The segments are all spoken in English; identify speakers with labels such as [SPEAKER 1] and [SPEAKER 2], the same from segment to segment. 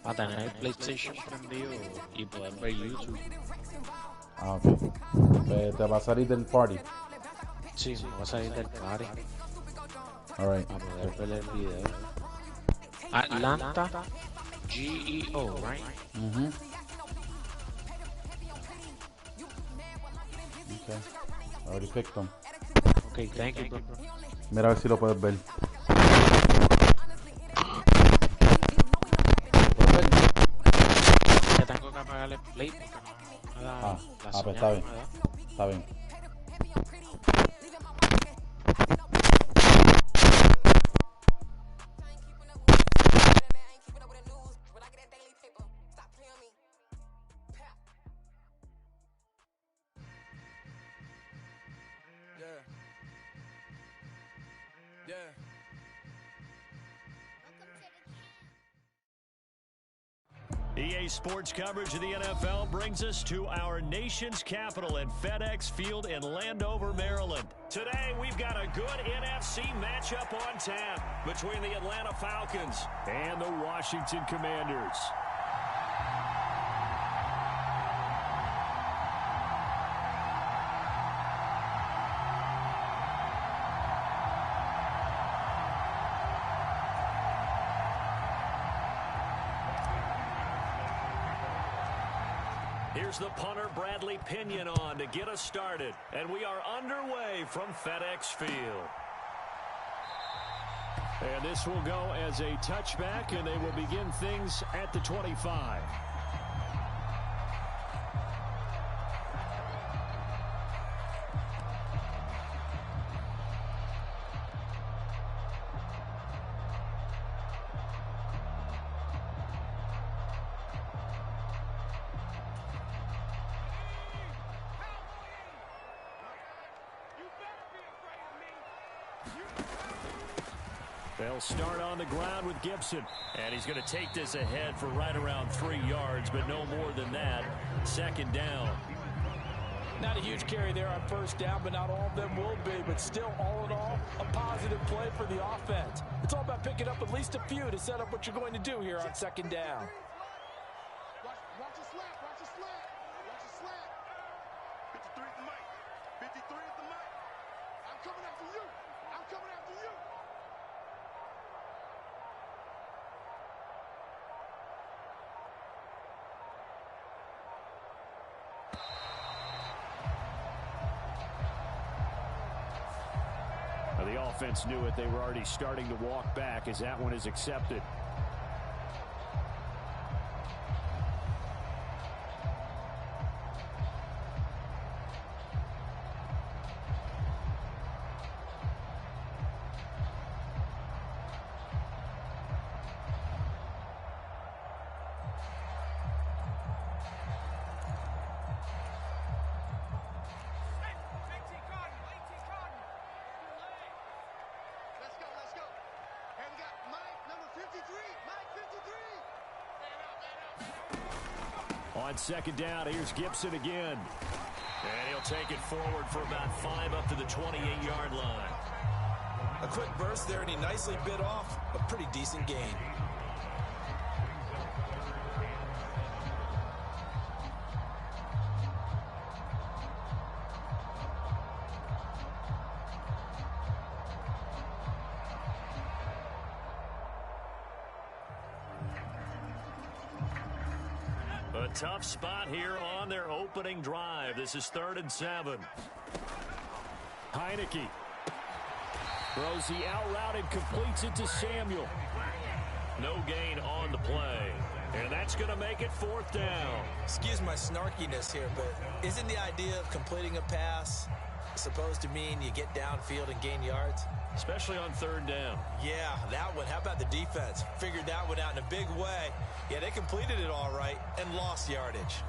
[SPEAKER 1] a tener el PlayStation prendido y poder ver YouTube.
[SPEAKER 2] Ah, ok. Te va a salir del party.
[SPEAKER 1] Sí, me va a salir del party
[SPEAKER 2] Alright.
[SPEAKER 1] a poder ver el video. Atlanta GEO, right?
[SPEAKER 2] Okay. Already picked them.
[SPEAKER 1] Okay, thank you, bro.
[SPEAKER 2] Mira a ver si lo puedes ver.
[SPEAKER 1] Ya tengo que apagar el play porque no me da la
[SPEAKER 2] Pues
[SPEAKER 1] señal,
[SPEAKER 2] está
[SPEAKER 1] no
[SPEAKER 2] bien.
[SPEAKER 1] me da.
[SPEAKER 2] Está bien.
[SPEAKER 3] EA Sports coverage of the NFL brings us to our nation's capital at FedEx Field in Landover, Maryland. Today, we've got a good NFC matchup on tap between the Atlanta Falcons and the Washington Commanders. Here's the punter, Bradley Pinion, on to get us started. And we are underway from FedEx Field. And this will go as a touchback, and they will begin things at the 25. They'll start on the ground with Gibson. And he's going to take this ahead for right around 3 yards, but no more than that. Second down.
[SPEAKER 4] Not a huge carry there on first down, but not all of them will be. But still, all in all, a positive play for the offense. It's all about picking up at least a few to set up what you're going to do here on second down.
[SPEAKER 5] Watch the slant. Watch the slant. Watch the slant. 53 at the mic. 53 at the mic. I'm coming after you. I'm coming after you.
[SPEAKER 3] The offense knew it. They were already starting to walk back as that one is accepted. On second down, here's Gibson again. And he'll take it forward for about 5 up to the 28-yard line.
[SPEAKER 4] A quick burst there, and he nicely bit off a pretty decent gain.
[SPEAKER 3] A tough spot here on their opening drive. This is 3rd and 7. Heineke throws the out route and completes it to Samuel. No gain on the play. And that's going to make it 4th down.
[SPEAKER 4] Excuse my snarkiness here, but isn't the idea of completing a pass supposed to mean you get downfield and gain yards?
[SPEAKER 3] Especially on 3rd down.
[SPEAKER 4] Yeah, that one. How about the defense? Figured that one out in a big way. Yeah, they completed it all right and lost yardage.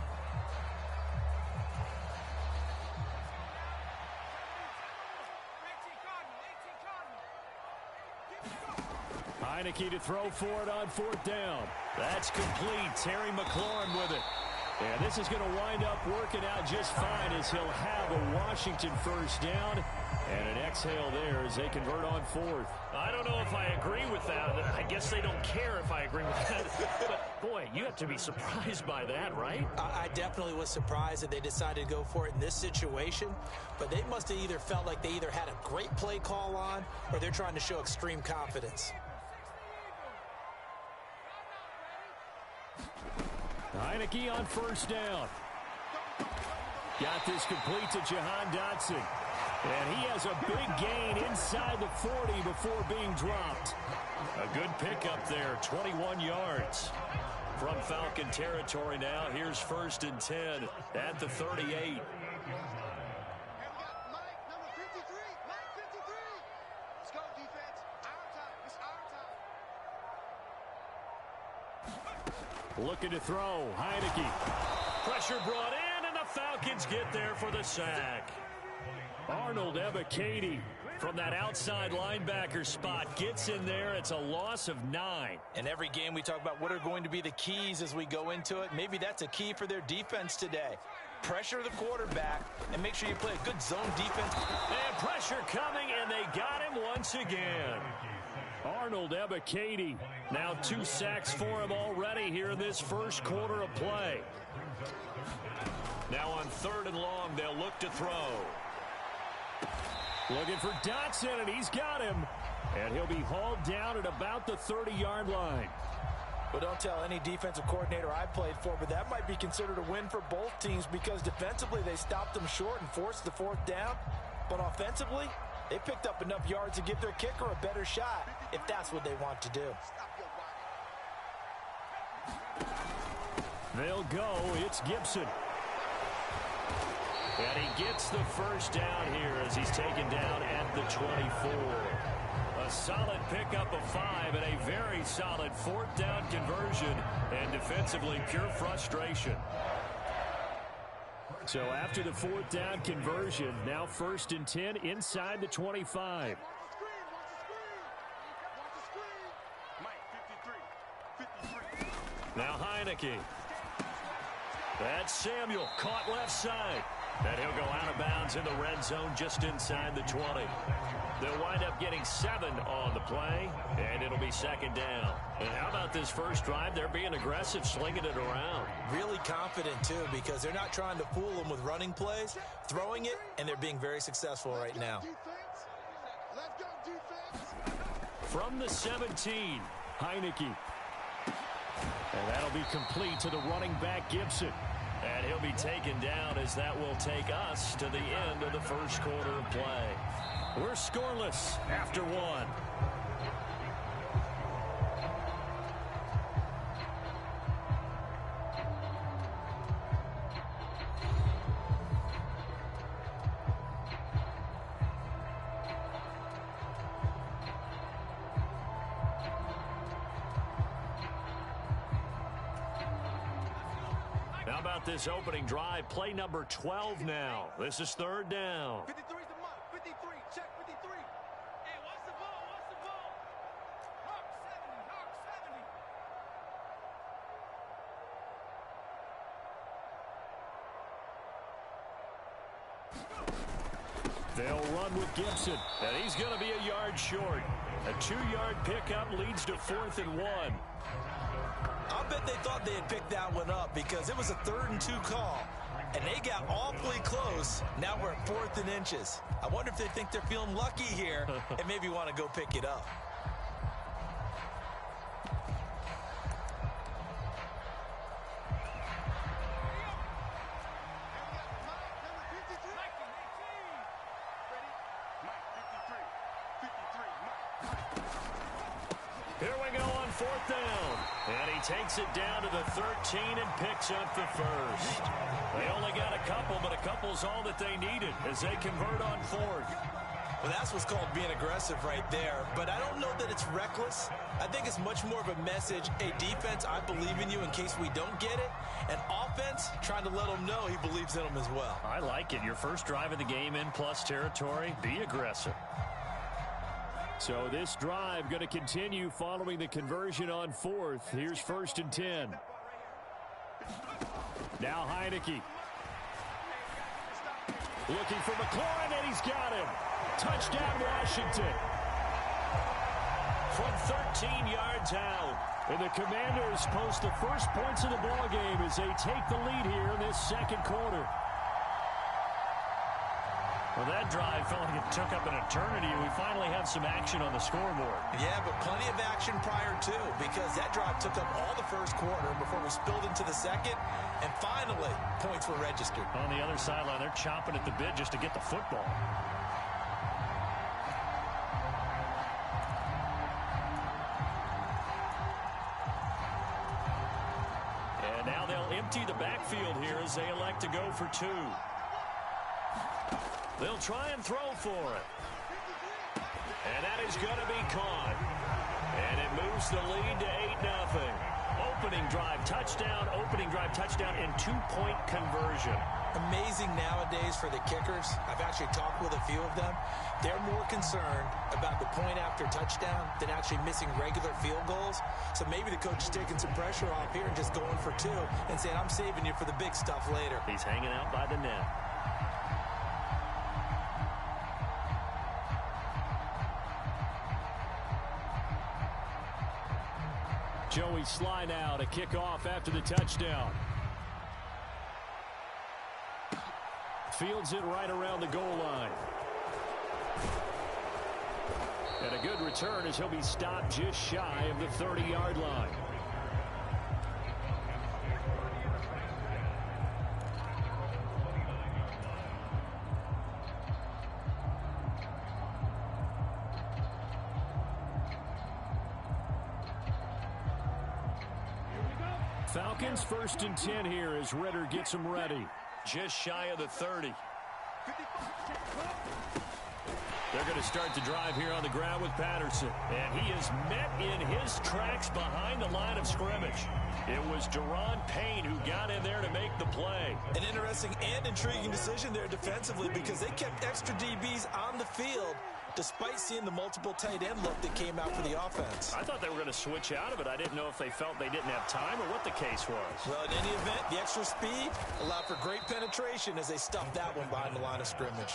[SPEAKER 3] Heineke to throw for it on 4th down. That's complete. Terry McLaurin with it. And this is going to wind up working out just fine as he'll have a Washington 1st down. And an exhale there as they convert on 4th.
[SPEAKER 6] I don't know if I agree with that. I guess they don't care if I agree with that. But
[SPEAKER 3] Boy, you have to be surprised by that, right?
[SPEAKER 4] I definitely was surprised that they decided to go for it in this situation, but they must have either felt like they either had a great play call on or they're trying to show extreme confidence.
[SPEAKER 3] Heineke on first down. Got this complete to Jahan Dotson. And he has a big gain inside the 40 before being dropped. A good pickup there, 21 yards. From Falcon territory now, here's 1st and 10 at the 38.
[SPEAKER 5] And we got Mike, number 53. Mike 53. Let's go, defense. Our time. It's our time.
[SPEAKER 3] Looking to throw. Heineke. Pressure brought in, and the Falcons get there for the sack. Arnold Ebiketie from that outside linebacker spot gets in there. It's a loss of 9.
[SPEAKER 4] In every game we talk about what are going to be the keys as we go into it. Maybe that's a key for their defense today. Pressure the quarterback and make sure you play a good zone defense.
[SPEAKER 3] And pressure coming, and they got him once again. Arnold Ebiketie, now 2 sacks for him already here in this first quarter of play. Now on 3rd and long, they'll look to throw. Looking for Dotson, and he's got him. And he'll be hauled down at about the 30-yard line.
[SPEAKER 4] Well, don't tell any defensive coordinator I played for, but that might be considered a win for both teams because defensively they stopped them short and forced the 4th down. But offensively, they picked up enough yards to give their kicker a better shot if that's what they want to do.
[SPEAKER 3] They'll go. It's Gibson. And he gets the first down here as he's taken down at the 24. A solid pickup of 5 and a very solid 4th down conversion. And defensively, pure frustration. So after the 4th down conversion, now 1st and 10 inside the 25. Now Heineke. That's Samuel, caught left side. And he'll go out of bounds in the red zone just inside the 20. They'll wind up getting 7 on the play, and it'll be 2nd down. And how about this first drive? They're being aggressive, slinging it around.
[SPEAKER 4] Really confident, too, because they're not trying to fool them with running plays, throwing it, and they're being very successful right now.
[SPEAKER 5] Let's go, defense.
[SPEAKER 3] From the 17, Heineke. And that'll be complete to the running back, Gibson. And he'll be taken down as that will take us to the end of the first quarter of play. We're scoreless after 1. How about this opening drive? Play number 12 now. This is 3rd down.
[SPEAKER 5] 53 is the mark. 53. Check 53. Hey, what's the ball? What's the ball? Hawk 70. Hawk
[SPEAKER 3] 70. They'll run with Gibson, and he's going to be a yard short. A 2-yard pickup leads to 4th and 1.
[SPEAKER 4] I'll bet they thought they had picked that one up because it was a 3rd and 2 call. And they got awfully close. Now we're at 4th and inches. I wonder if they think they're feeling lucky here and maybe want to go pick it up.
[SPEAKER 3] Here we go on 4th down. And he takes it down to the 13 and picks up the first. They only got a couple, but a couple's all that they needed as they convert on 4th.
[SPEAKER 4] Well, that's what's called being aggressive right there. But I don't know that it's reckless. I think it's much more of a message. Hey, defense, I believe in you in case we don't get it. And offense, trying to let them know he believes in them as well.
[SPEAKER 3] I like it. Your first drive of the game in plus territory. Be aggressive. So this drive going to continue following the conversion on 4th. Here's 1st and 10. Now Heineke. Looking for McLaurin, and he's got him. Touchdown, Washington. From 13 yards out. And the Commanders post the first points of the ball game as they take the lead here in this second quarter. Well, that drive felt like it took up an eternity. We finally have some action on the scoreboard.
[SPEAKER 4] Yeah, but plenty of action prior to, because that drive took up all the first quarter before we spilled into the second, and finally, points were registered.
[SPEAKER 3] On the other sideline, they're chomping at the bit just to get the football. And now they'll empty the backfield here as they elect to go for two. They'll try and throw for it. And that is going to be caught. And it moves the lead to 8-0. Opening drive touchdown, and two-point conversion.
[SPEAKER 4] Amazing nowadays for the kickers. I've actually talked with a few of them. They're more concerned about the point after touchdown than actually missing regular field goals. So maybe the coach is taking some pressure off here and just going for two and saying, I'm saving you for the big stuff later.
[SPEAKER 3] He's hanging out by the net. Joey Sly now to kick off after the touchdown. Fields it right around the goal line. And a good return as he'll be stopped just shy of the 30-yard line. Falcons 1st and 10 here as Ritter gets them ready. Just shy of the 30. They're going to start the drive here on the ground with Patterson. And he is met in his tracks behind the line of scrimmage. It was Deron Payne who got in there to make the play.
[SPEAKER 4] An interesting and intriguing decision there defensively because they kept extra DBs on the field despite seeing the multiple tight end look that came out for the offense.
[SPEAKER 3] I thought they were going to switch out of it. I didn't know if they felt they didn't have time or what the case was.
[SPEAKER 4] Well, in any event, the extra speed allowed for great penetration as they stuffed that one behind the line of scrimmage.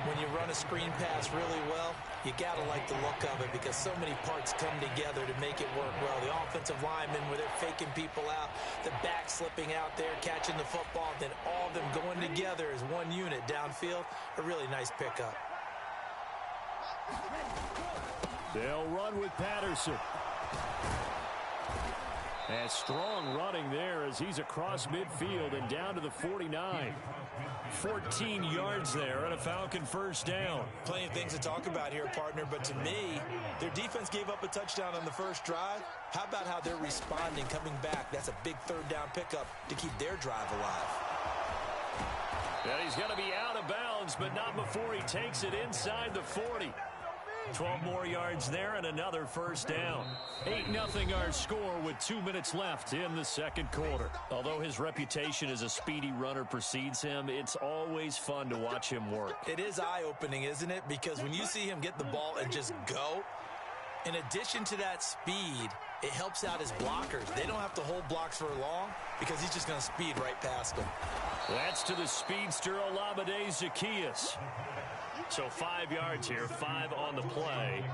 [SPEAKER 4] When you run a screen pass really well, you got to like the look of it because so many parts come together to make it work well. The offensive linemen, where they're faking people out, the back slipping out there, catching the football, then all of them going together as one unit downfield. A really nice pickup.
[SPEAKER 3] They'll run with Patterson. And strong running there as he's across midfield and down to the 49. 14 yards there and a Falcon first down.
[SPEAKER 4] Plenty of things to talk about here, partner, but to me, their defense gave up a touchdown on the first drive. How about how they're responding, coming back? That's a big third down pickup to keep their drive alive.
[SPEAKER 3] And he's going to be out of bounds, but not before he takes it inside the 40. 12 more yards there and another first down. 8-0 our score with 2 minutes left in the second quarter. Although his reputation as a speedy runner precedes him, it's always fun to watch him work.
[SPEAKER 4] It is eye-opening, isn't it? Because when you see him get the ball and just go, in addition to that speed, it helps out his blockers. They don't have to hold blocks for long because he's just going to speed right past them.
[SPEAKER 3] That's to the speedster Olamide Zaccheaus. So 5 yards here, 5 on the play.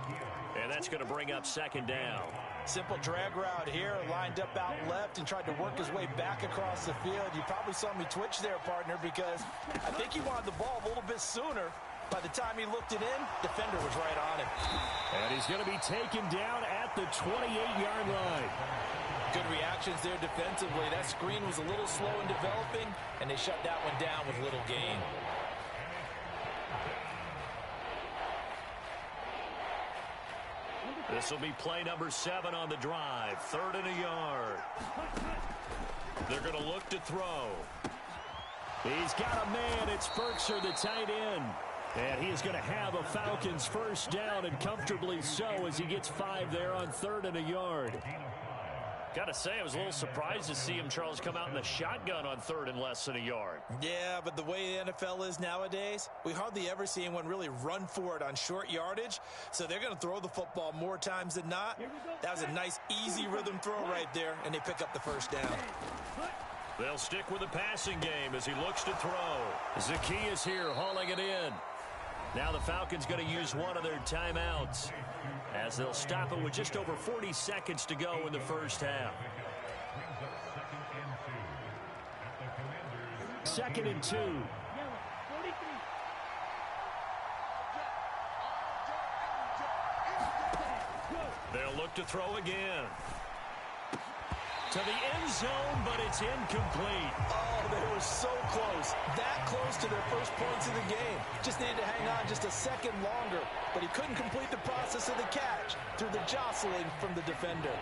[SPEAKER 3] And that's going to bring up second down.
[SPEAKER 4] Simple drag route here, lined up out left and tried to work his way back across the field. You probably saw me twitch there, partner, because I think he wanted the ball a little bit sooner. By the time he looked it in, defender was right on him.
[SPEAKER 3] And he's going to be taken down at the 28-yard line.
[SPEAKER 4] Good reactions there defensively. That screen was a little slow in developing, and they shut that one down with little gain.
[SPEAKER 3] This will be play number 7 on the drive. 3rd and a yard. They're going to look to throw. He's got a man. It's Berkshire, the tight end. And he is going to have a Falcons first down, and comfortably so as he gets 5 there on 3rd and a yard. Got to say, I was a little surprised to see him, Charles, come out in the shotgun on 3rd and less than a yard.
[SPEAKER 4] Yeah, but the way the NFL is nowadays, we hardly ever see anyone really run for it on short yardage. So they're going to throw the football more times than not. That was a nice, easy rhythm throw right there, and they pick up the first down.
[SPEAKER 3] They'll stick with the passing game as he looks to throw. Zaccheaus here hauling it in. Now the Falcons going to use one of their timeouts as they'll stop it with just over 40 seconds to go in the first half. 2nd and 2. They'll look to throw again. To the end zone, but it's incomplete.
[SPEAKER 4] Oh, they were so close. That close to their first points of the game. Just needed to hang on just a second longer, but he couldn't complete the process of the catch through the jostling from the defender.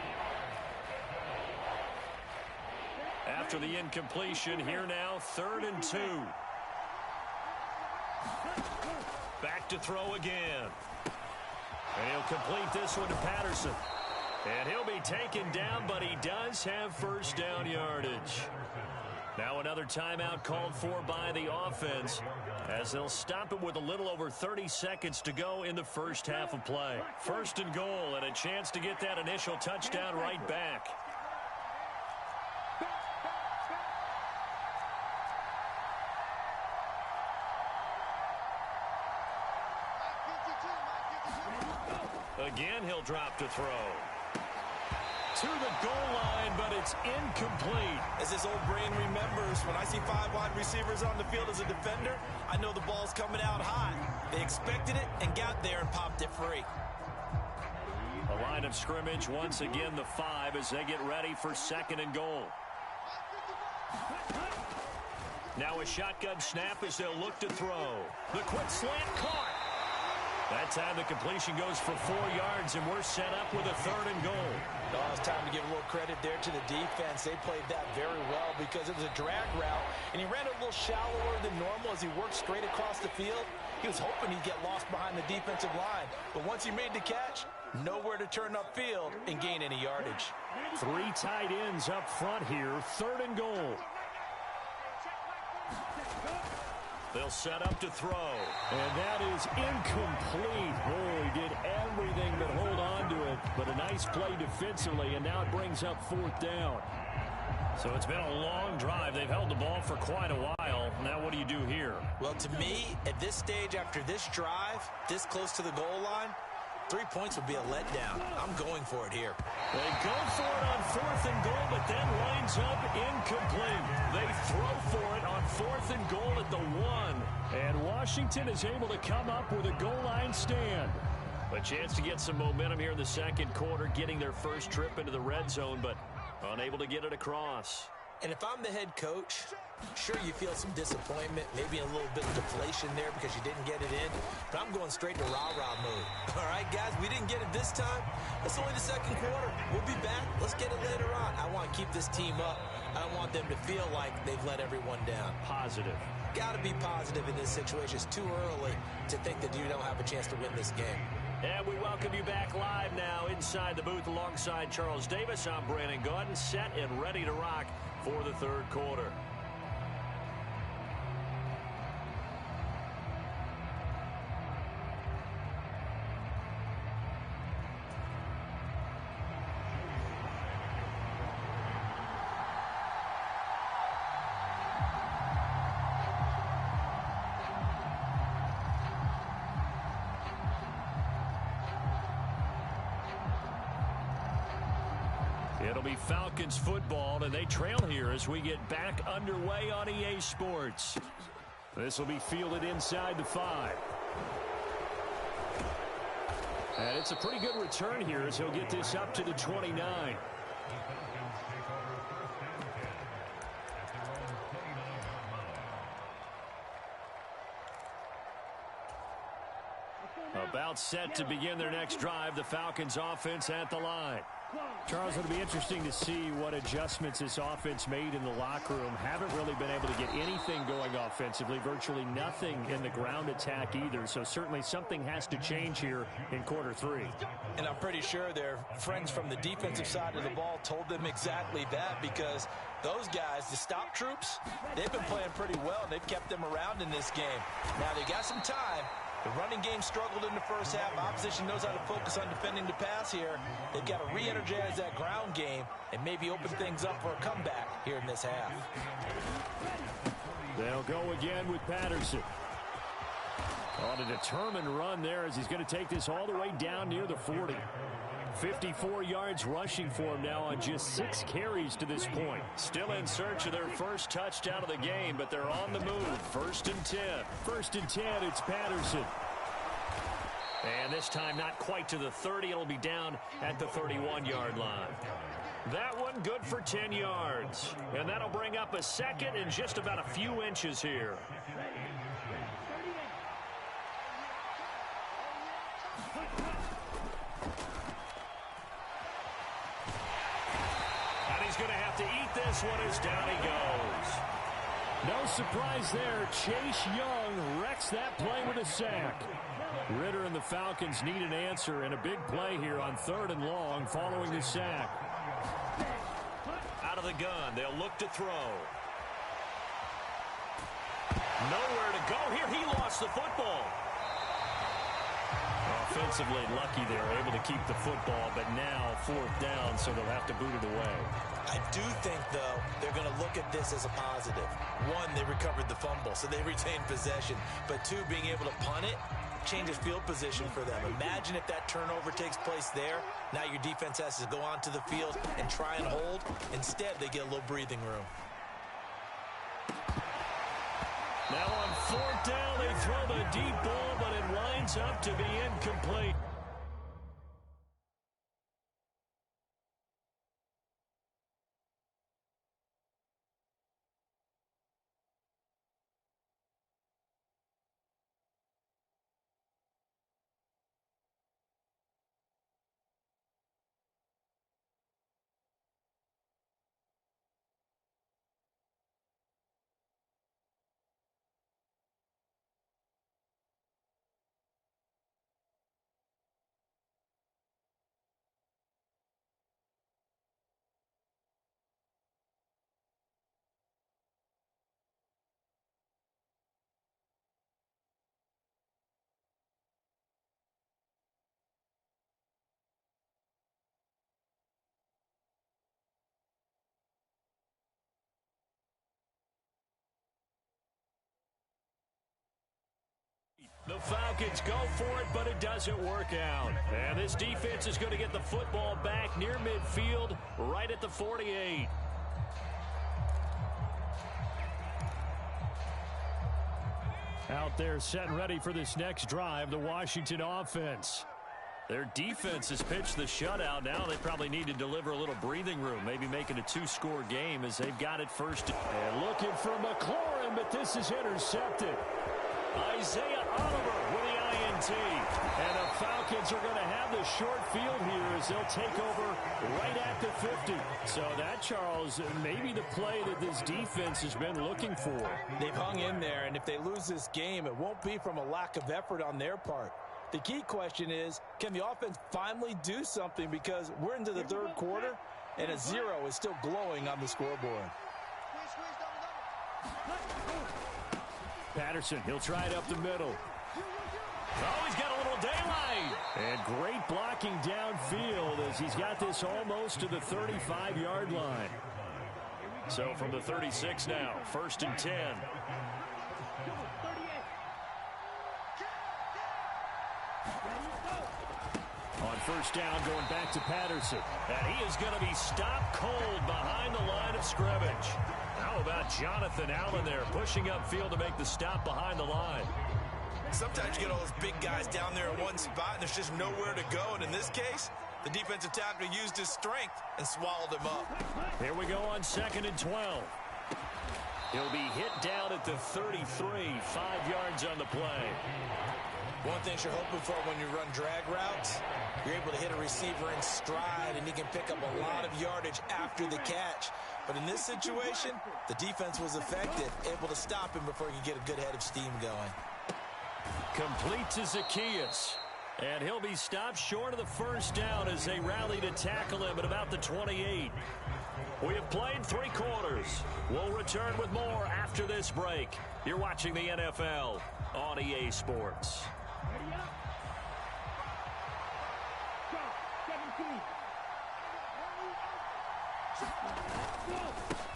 [SPEAKER 3] After the incompletion, here now, 3rd and 2. Back to throw again. And he'll complete this one to Patterson. And he'll be taken down, but he does have first down yardage. Now another timeout called for by the offense as they'll stop it with a little over 30 seconds to go in the first half of play. 1st and goal and a chance to get that initial touchdown right back. Again, he'll drop to throw. To the goal line, but it's incomplete.
[SPEAKER 4] As this old brain remembers, when I see 5 wide receivers on the field as a defender, I know the ball's coming out high. They expected it and got there and popped it free.
[SPEAKER 3] A line of scrimmage, once again the 5 as they get ready for 2nd and goal. Now a shotgun snap as they'll look to throw. The quick slant caught. That time the completion goes for 4 yards, and we're set up with a 3rd and goal.
[SPEAKER 4] Oh, it's time to give a little credit there to the defense. They played that very well because it was a drag route, and he ran a little shallower than normal as he worked straight across the field. He was hoping he'd get lost behind the defensive line, but once he made the catch, nowhere to turn upfield and gain any yardage.
[SPEAKER 3] 3 tight ends up front here, 3rd and goal. They'll set up to throw. And that is incomplete. Oh, he did everything but hold on to it. But a nice play defensively, and now it brings up 4th down. So it's been a long drive. They've held the ball for quite a while. Now what do you do here?
[SPEAKER 4] Well, to me, at this stage, after this drive, this close to the goal line, 3 points would be a letdown. I'm going for it here.
[SPEAKER 3] They go for it on 4th and goal, but then lines up incomplete. They throw for it on 4th and goal at the 1. And Washington is able to come up with a goal line stand. A chance to get some momentum here in the 2nd quarter, getting their first trip into the red zone, but unable to get it across.
[SPEAKER 4] And if I'm the head coach, sure, you feel some disappointment, maybe a little bit of deflation there because you didn't get it in, but I'm going straight to rah-rah mode. All right, guys, we didn't get it this time. It's only the 2nd quarter. We'll be back. Let's get it later on. I want to keep this team up. I don't want them to feel like they've let everyone down.
[SPEAKER 3] Positive.
[SPEAKER 4] Got to be positive in this situation. It's too early to think that you don't have a chance to win this game.
[SPEAKER 3] And we welcome you back live now inside the booth alongside Charles Davis. I'm Brandon Gaudin, set and ready to rock for the 3rd quarter. It'll be Falcons football, and they trail here as we get back underway on EA Sports. This will be fielded inside the 5. And it's a pretty good return here as he'll get this up to the 29. About set to begin their next drive, the Falcons offense at the line. Charles, it'll be interesting to see what adjustments this offense made in the locker room. Haven't really been able to get anything going offensively, virtually nothing in the ground attack either. So certainly something has to change here in quarter 3.
[SPEAKER 4] And I'm pretty sure their friends from the defensive side of the ball told them exactly that, because those guys, the stop troops, they've been playing pretty well, and they've kept them around in this game. Now they got some time. The running game struggled in the first half. Opposition knows how to focus on defending the pass here. They've got to re-energize that ground game and maybe open things up for a comeback here in this half.
[SPEAKER 3] They'll go again with Patterson. On a determined run there as he's going to take this all the way down near the 40. 54 yards rushing for him now on just 6 carries to this point. Still in search of their first touchdown of the game, but they're on the move. 1st and 10. 1st and 10, it's Patterson. And this time not quite to the 30. It'll be down at the 31-yard line. That one good for 10 yards. And that'll bring up a second and just about a few inches here. And he's going to have to eat this one as down he goes. No surprise there. Chase Young wrecks that play with a sack. Ritter and the Falcons need an answer and a big play here on 3rd and long following the sack. Out of the gun, they'll look to throw. Nowhere to go here. He lost the football. Offensively lucky they're able to keep the football, but now 4th down, so they'll have to boot it away.
[SPEAKER 4] I do think, though, they're going to look at this as a positive. 1, they recovered the fumble, so they retained possession. But 2, being able to punt it changes field position for them. Imagine if that turnover takes place there. Now your defense has to go onto the field and try and hold. Instead, they get a little breathing room.
[SPEAKER 3] Now on 4th down, they throw the deep ball, but it winds up to be incomplete. The Falcons go for it, but it doesn't work out. And this defense is going to get the football back near midfield, right at the 48. Out there set and ready for this next drive, the Washington offense. Their defense has pitched the shutout. Now they probably need to deliver a little breathing room, maybe make it a 2-score game as they've got it first. And looking for McLaurin, but this is intercepted. Isaiah Oliver with the INT. And the Falcons are going to have the short field here as they'll take over right at the 50. So that, Charles, maybe the play that this defense has been looking for.
[SPEAKER 4] They've hung in there, and if they lose this game, it won't be from a lack of effort on their part. The key question is, can the offense finally do something, because we're into the 3rd quarter, and a 0 is still glowing on the scoreboard.
[SPEAKER 3] Patterson, he'll try it up the middle. Oh, he's got a little daylight. And great blocking downfield as he's got this almost to the 35-yard line. So from the 36 now, 1st and 10. On 1st down, going back to Patterson. And he is going to be stopped cold behind the line of scrimmage. How about Jonathan Allen there, pushing upfield to make the stop behind the line?
[SPEAKER 4] Sometimes you get all those big guys down there in one spot, and there's just nowhere to go. And in this case, the defensive tackle used his strength and swallowed him up.
[SPEAKER 3] Here we go on 2nd and 12. He'll be hit down at the 33, 5 yards on the play.
[SPEAKER 4] One thing you're hoping for when you run drag routes, you're able to hit a receiver in stride, and he can pick up a lot of yardage after the catch. But in this situation, the defense was effective, able to stop him before he could get a good head of steam going.
[SPEAKER 3] Complete to Zacchaeus. And he'll be stopped short of the 1st down as they rally to tackle him at about the 28. We have played 3 quarters. We'll return with more after this break. You're watching the NFL on EA Sports.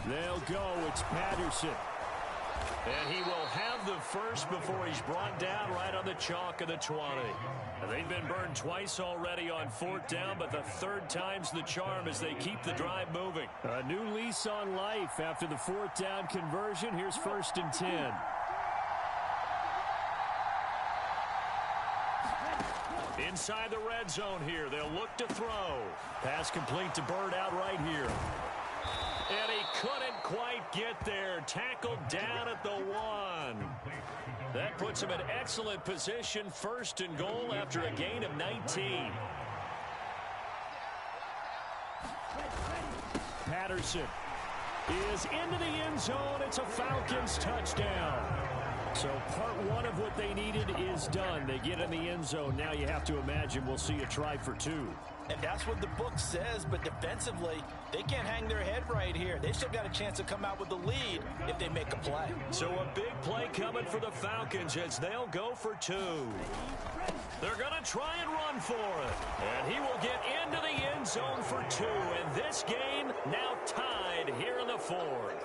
[SPEAKER 3] They'll go. It's Patterson. And he will have the first before he's brought down right on the chalk of the 20. They've been burned twice already on 4th down, but the 3rd time's the charm as they keep the drive moving. A new lease on life after the 4th down conversion. Here's 1st and 10. Inside the red zone here. They'll look to throw. Pass complete to Bird out right here. And he couldn't quite get there. Tackled down at the 1. That puts him in excellent position. 1st and goal after a gain of 19. Patterson is into the end zone. It's a Falcons touchdown. So part 1 of what they needed is done. They get in the end zone. Now you have to imagine we'll see a try for 2.
[SPEAKER 4] And that's what the book says, but defensively, they can't hang their head right here. They still got a chance to come out with the lead if they make a play.
[SPEAKER 3] So a big play coming for the Falcons as they'll go for 2. They're going to try and run for it. And he will get into the end zone for 2. And this game now tied here in the 4th.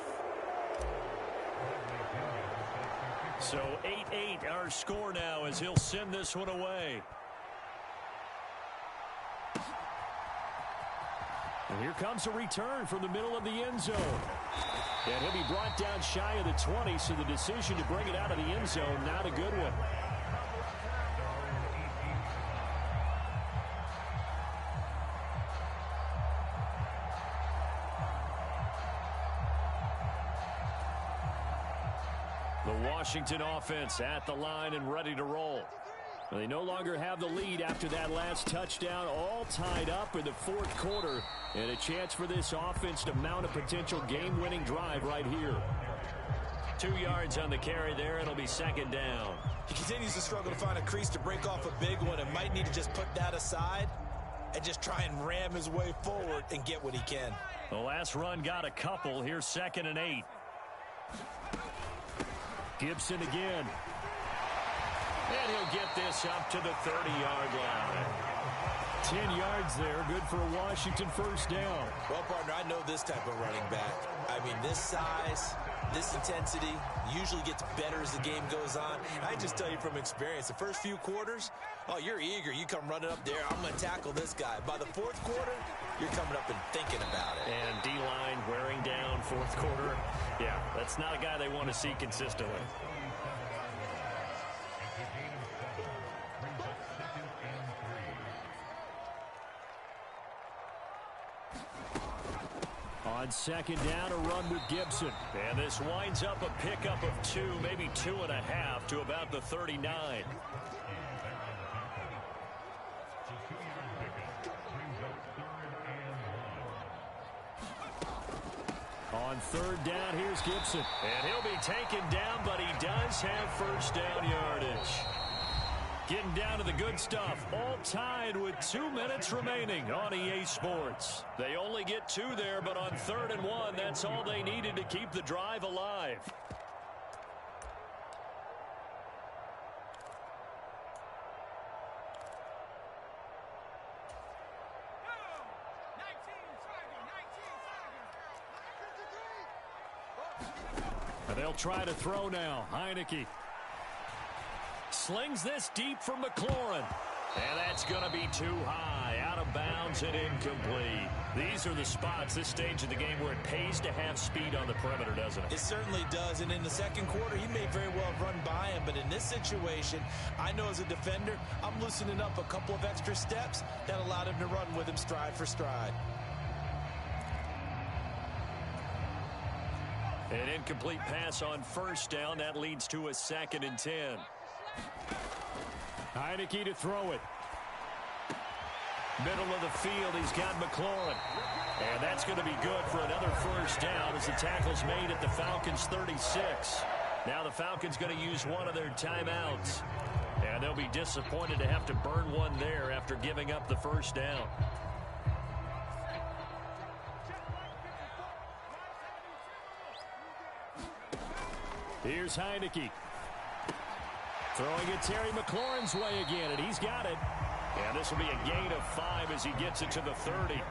[SPEAKER 3] So 8-8 our score now as he'll send this one away. And here comes a return from the middle of the end zone. And he'll be brought down shy of the 20, so the decision to bring it out of the end zone, not a good one. The Washington offense at the line and ready to roll. They no longer have the lead after that last touchdown, all tied up in the 4th quarter, and a chance for this offense to mount a potential game-winning drive right here. 2 yards on the carry there. It'll be 2nd down.
[SPEAKER 4] He continues to struggle to find a crease to break off a big one and might need to just put that aside and just try and ram his way forward and get what he can.
[SPEAKER 3] The last run got a couple. Here's 2nd and 8. Gibson again. And he'll get this up to the 30-yard line. 10 yards there. Good for a Washington 1st down.
[SPEAKER 4] Well, partner, I know this type of running back. I mean, this size, this intensity usually gets better as the game goes on. I just tell you from experience, the first few quarters, oh, you're eager. You come running up there. I'm going to tackle this guy. By the 4th quarter, you're coming up and thinking about it.
[SPEAKER 3] And D-line wearing down 4th quarter. Yeah, that's not a guy they want to see consistently. On 2nd down, a run with Gibson. And this winds up a pickup of 2, maybe 2.5 to about the 39. On 3rd down, here's Gibson. And he'll be taken down, but he does have 1st down yardage. Getting down to the good stuff, all tied with 2 minutes remaining on EA Sports. They only get 2 there, but on 3rd and 1, that's all they needed to keep the drive alive. And they'll try to throw now. Heineke slings this deep for McLaurin. And that's going to be too high. Out of bounds and incomplete. These are the spots, this stage of the game, where it pays to have speed on the perimeter, doesn't it?
[SPEAKER 4] It certainly does. And in the 2nd quarter, he may very well have run by him. But in this situation, I know as a defender, I'm loosening up a couple of extra steps that allowed him to run with him stride for stride.
[SPEAKER 3] An incomplete pass on 1st down. That leads to a 2nd and 10. Heineke to throw it. Middle of the field, he's got McLaurin. And that's going to be good for another 1st down as the tackle's made at the Falcons 36. Now the Falcons going to use one of their timeouts. And they'll be disappointed to have to burn one there after giving up the 1st down. Here's Heineke. Throwing it Terry McLaurin's way again, and he's got it. And this will be a gain of 5 as he gets it to the 30.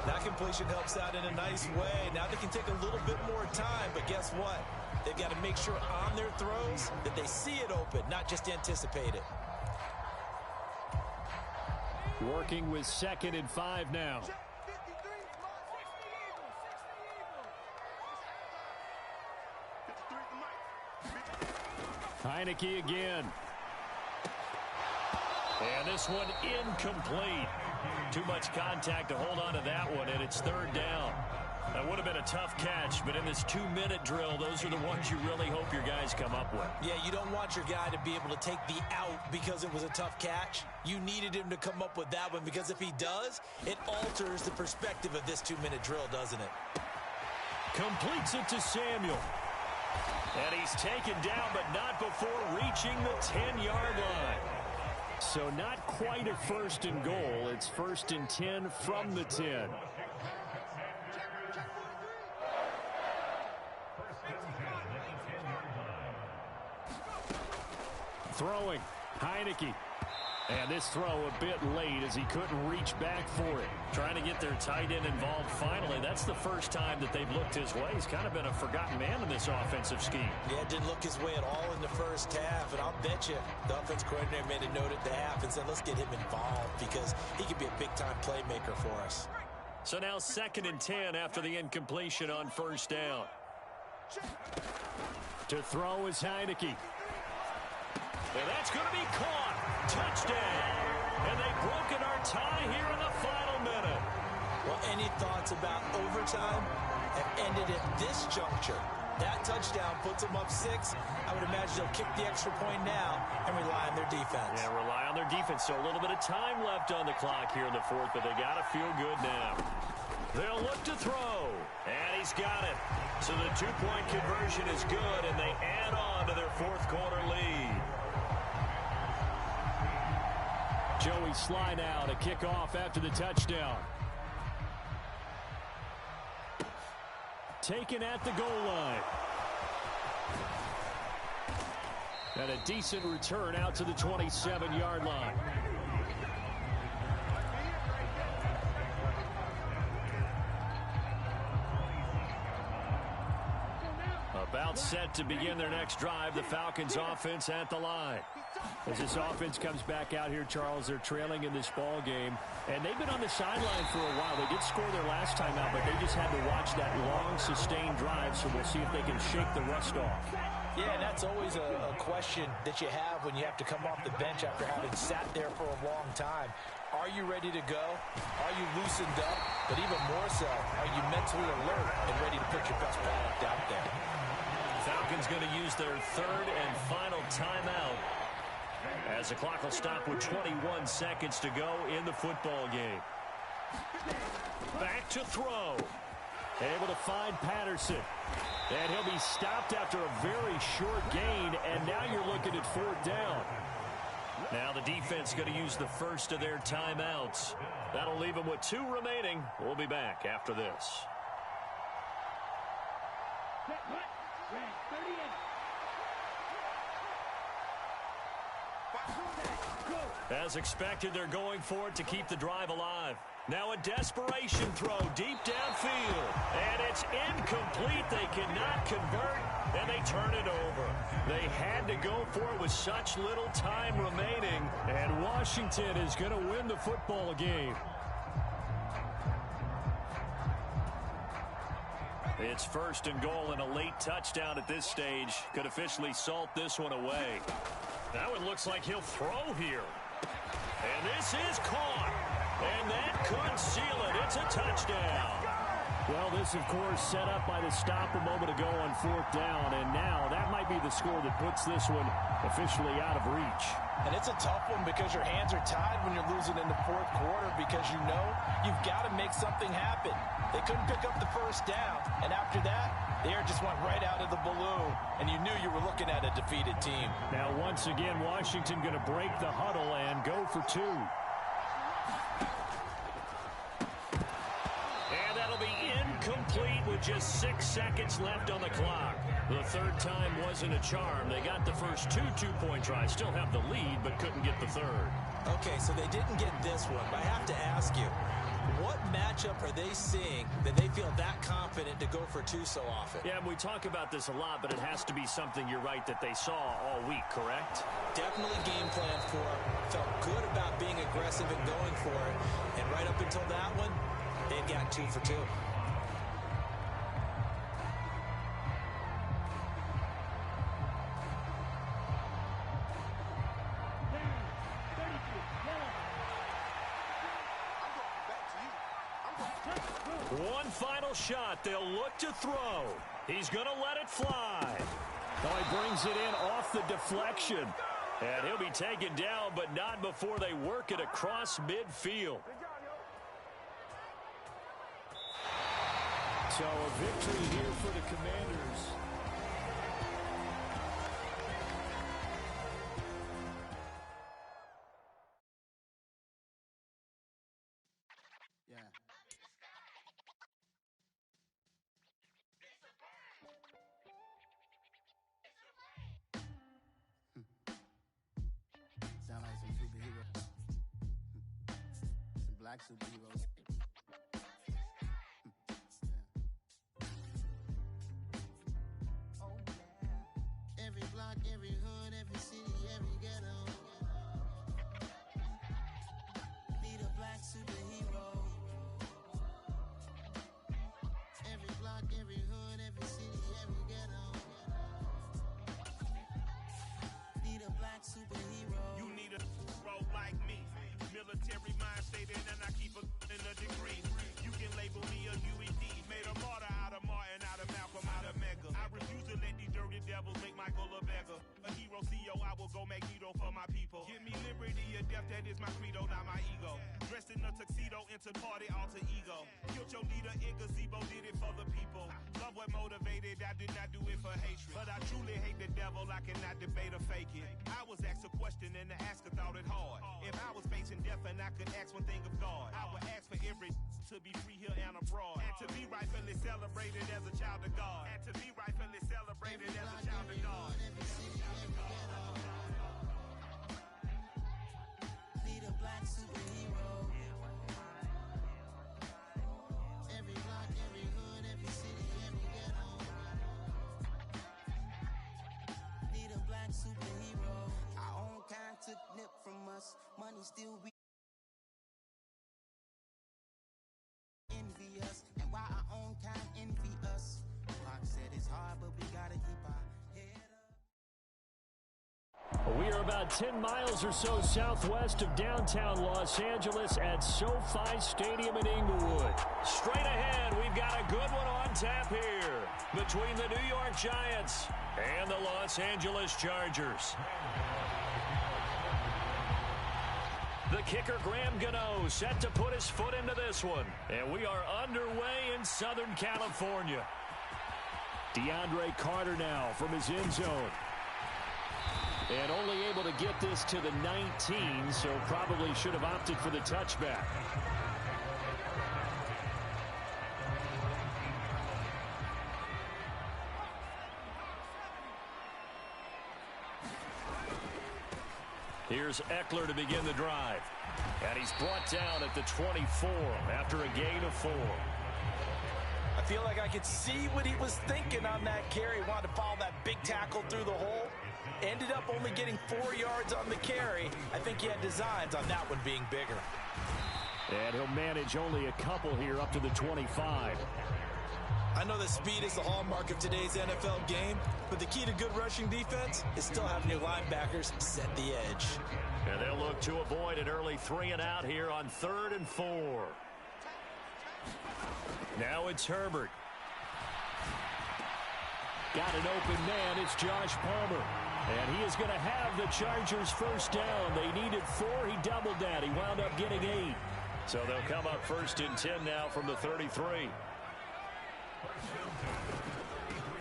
[SPEAKER 4] That completion helps out in a nice way. Now they can take a little bit more time, but guess what? They've got to make sure on their throws that they see it open, not just anticipate it.
[SPEAKER 3] Working with 2nd and 5 now. Heineke again. And this one incomplete. Too much contact to hold on to that one, and it's 3rd down. That would have been a tough catch, but in this 2-minute drill, those are the ones you really hope your guys come up with.
[SPEAKER 4] Yeah, you don't want your guy to be able to take the out because it was a tough catch. You needed him to come up with that one, because if he does, it alters the perspective of this 2-minute drill, doesn't it?
[SPEAKER 3] Completes it to Samuel. And he's taken down, but not before reaching the 10-yard line. So not quite a 1st and goal. It's 1st and 10 from the 10. Throwing, Heineke. And this throw a bit late as he couldn't reach back for it. Trying to get their tight end involved finally. That's the first time that they've looked his way. He's kind of been a forgotten man in this offensive scheme.
[SPEAKER 4] Yeah, didn't look his way at all in the first half. And I'll bet you the offense coordinator made a note at the half and said, let's get him involved because he could be a big-time playmaker for us.
[SPEAKER 3] So now 2nd and 10 after the incompletion on 1st down. To throw is Heineke. And that's going to be caught. Touchdown. And they've broken our tie here in the final minute.
[SPEAKER 4] Well, any thoughts about overtime have ended at this juncture. That touchdown puts them up 6. I would imagine they'll kick the extra point now and rely on their defense.
[SPEAKER 3] Yeah, rely on their defense. So a little bit of time left on the clock here in the 4th, but they got to feel good now. They'll look to throw. And he's got it. So the 2-point conversion is good, and they add on to their 4th quarter lead. Joey Sly now to kick off after the touchdown. Taken at the goal line. And a decent return out to the 27-yard line. About set to begin their next drive, the Falcons offense at the line. As this offense comes back out here, Charles, they're trailing in this ball game, and they've been on the sideline for a while. They did score their last time out, but they just had to watch that long, sustained drive, so we'll see if they can shake the rust off.
[SPEAKER 4] Yeah, that's always a question that you have when you have to come off the bench after having sat there for a long time. Are you ready to go? Are you loosened up? But even more so, are you mentally alert and ready to put your best product out there?
[SPEAKER 3] Falcons going to use their 3rd and final timeout as the clock will stop with 21 seconds to go in the football game. Back to throw. Able to find Patterson. And he'll be stopped after a very short gain, and now you're looking at 4th down. Now the defense going to use the first of their timeouts. That'll leave them with 2 remaining. We'll be back after this. As expected, they're going for it to keep the drive alive. Now a desperation throw deep downfield. And it's incomplete. They cannot convert, and they turn it over. They had to go for it with such little time remaining. And Washington is going to win the football game. It's 1st and goal, and a late touchdown at this stage could officially salt this one away. Now it looks like he'll throw here. And this is caught. And that could seal it. It's a touchdown. Well, this, of course, set up by the stop a moment ago on 4th down. And now that might be the score that puts this one officially out of reach.
[SPEAKER 4] And it's a tough one because your hands are tied when you're losing in the 4th quarter because you know you've got to make something happen. They couldn't pick up the 1st down. And after that, the air just went right out of the balloon. And you knew you were looking at a defeated team.
[SPEAKER 3] Now, once again, Washington going to break the huddle and go for 2. And that'll be incomplete with just 6 seconds left on the clock. The 3rd time wasn't a charm. They got the first 2 two-point tries. Still have the lead, but couldn't get the 3rd.
[SPEAKER 4] Okay, so they didn't get this one. But I have to ask you, What matchup are they seeing that they feel that confident to go for two so often?
[SPEAKER 3] Yeah, we talk about this a lot, but it has to be something, you're right, that they saw all week, correct?
[SPEAKER 4] Definitely game plan for it. Felt good about being aggressive and going for it. And right up until that one, they've got 2 for 2.
[SPEAKER 3] One final shot. They'll look to throw. He's going to let it fly. Oh, he brings it in off the deflection. And he'll be taken down, but not before they work it across midfield. So a victory here for the Commanders.
[SPEAKER 5] Yeah. Sound like some superheroes. Some black superheroes. Oh, yeah. Every block, every hood, every city, every ghetto. Need a black superhero. Every block, every hood, every city, every ghetto. Need a black superhero.
[SPEAKER 6] You need a hero like me. Military mind stated, and I keep in a degree. You can label me a UED. Made a martyr out of Martin, out of Malcolm, out of Mega. I refuse to let these dirty devils make Michael a beggar. A hero CEO, I will go Magneto for my people. Give me liberty or death, that is my credo, not my ego. Dressed in a tuxedo, into party, alter ego. Killed your leader in gazebo, did it for the people. Love what motivated, I did not do it for hatred. But I truly hate the devil, I cannot debate or fake it. I was asked a question and the asker thought it hard. If I was facing death and I could ask one thing of God, I would ask for every to be free here and abroad. And to be rightfully celebrated as a child of God. And to be rightfully celebrated as a child of God.
[SPEAKER 5] Need a black superhero. Every block, every hood, every city, every ghetto. Need a black superhero. Our own kind took nip from us. Money still we envy us. And why our own kind envy us? Rock said it's hard, but we gotta keep our head up.
[SPEAKER 3] We are about 10 miles or so southwest of downtown Los Angeles at SoFi Stadium in Inglewood. Straight ahead, we've got a good one on tap here between the New York Giants and the Los Angeles Chargers. The kicker, Graham Gano, set to put his foot into this one. And we are underway in Southern California. DeAndre Carter now from his end zone. And only able to get this to the 19, so probably should have opted for the touchback. Here's Eckler to begin the drive. And he's brought down at the 24 after a gain of 4.
[SPEAKER 4] I feel like I could see what he was thinking on that carry. Wanted to follow that big tackle through the hole. Ended up only getting 4 yards on the carry. I think he had designs on that one being bigger.
[SPEAKER 3] And he'll manage only a couple here up to the 25.
[SPEAKER 4] I know that speed is the hallmark of today's NFL game, but the key to good rushing defense is still having your linebackers set the edge.
[SPEAKER 3] And they'll look to avoid an early 3 and out here on 3rd and 4. Now it's Herbert. Got an open man. It's Josh Palmer. And he is going to have the Chargers first down. They needed 4. He doubled that. He wound up getting 8. So they'll come up 1st and 10 now from the 33.